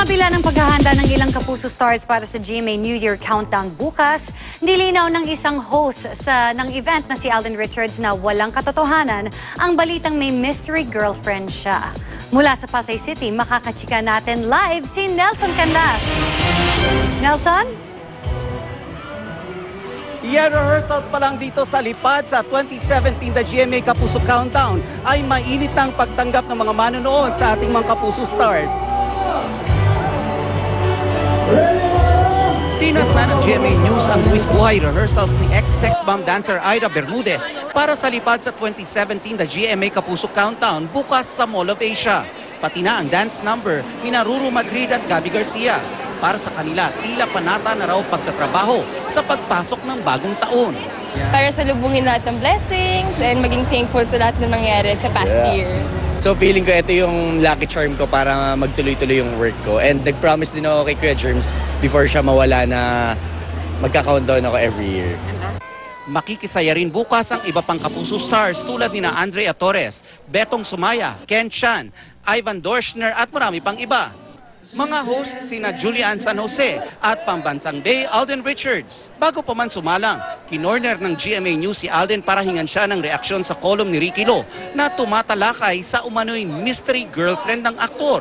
Sa kabila ng paghahanda ng ilang Kapuso stars para sa GMA New Year Countdown bukas, nilinaw ng isang host ng event na si Alden Richards na walang katotohanan ang balitang may mystery girlfriend siya. Mula sa Pasay City, makakachika natin live si Nelson Canlas. Nelson? Year rehearsals pa lang dito sa lipad sa 2017 The GMA Kapuso Countdown ay mainit ang pagtanggap ng mga manonood sa ating mga Kapuso stars. Tinatna ng GMA News ang buwis buhay rehearsals ni ex-sex bomb dancer Ira Bermudez para sa lipad sa 2017 The GMA Kapuso Countdown bukas sa Mall of Asia. Pati na ang dance number ni Ruru Madrid at Gabby Garcia. Para sa kanila, tila panata na raw pagtatrabaho sa pagpasok ng bagong taon. Para salubungin lahat ng blessings and maging thankful sa lahat na nangyari sa past year. So feeling ko ito yung lucky charm ko para magtuloy-tuloy yung work ko. And nag-promise din ako kay Kuya Germs before siya mawala na magka-countdown ako every year. Makikisaya rin bukas ang iba pang Kapuso stars tulad ni Andrea Torres, Betong Sumaya, Ken Chan, Ivan Dorschner at marami pang iba. Mga host sina Julian San Jose at Pambansang Bay Alden Richards. Bago pa man sumalang, kinorner ng GMA News si Alden para hingan siya ng reaksyon sa kolum ni Ricky Lo na tumatalakay sa umano'y mystery girlfriend ng aktor.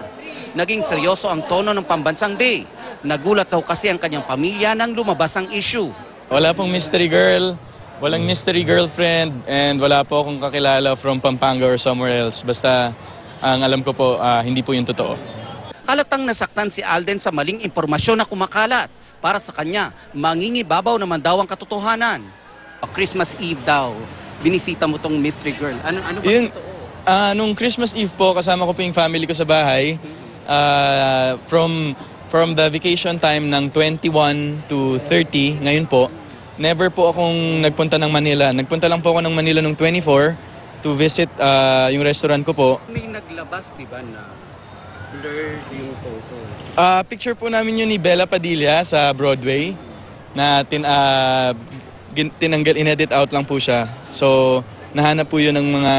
Naging seryoso ang tono ng Pambansang Bay. Nagulat daw kasi ang kanyang pamilya nang lumabas ang issue. Wala pong mystery girl, walang mystery girlfriend, and wala po akong kakilala from Pampanga or somewhere else. Basta ang alam ko po, hindi po yung totoo. Halatang nasaktan si Alden sa maling impormasyon na kumakalat. Para sa kanya, mangingibabaw naman daw ang katotohanan. Christmas Eve daw, binisita mo tong mystery girl. Ano ba Yun, ito? nung Christmas Eve po, kasama ko po yung family ko sa bahay. From the vacation time ng 21 to 30, ngayon po, never po akong nagpunta ng Manila. Nagpunta lang po ako ng Manila nung 24 to visit yung restaurant ko po. May naglabas, di ba, na blurred yung photo? Picture po namin yun ni Bella Padilla sa Broadway na tinanggal, inedit out lang po siya. So, nahanap po yun ng mga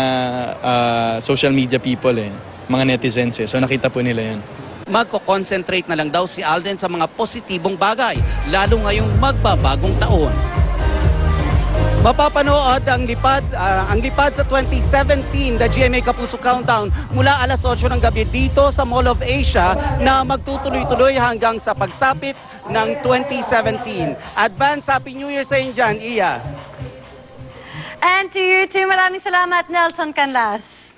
social media people mga netizens So, nakita po nila yun. Magko-concentrate na lang daw si Alden sa mga positibong bagay, lalo ngayong magbabagong taon. Mapapanood ang lipad sa 2017 The GMA Kapuso Countdown mula alas 8 ng gabi dito sa Mall of Asia na magtutuloy-tuloy hanggang sa pagsapit ng 2017. Advance Happy New Year sa inyo dyan, Iya. And to you too, maraming salamat, Nelson Canlas.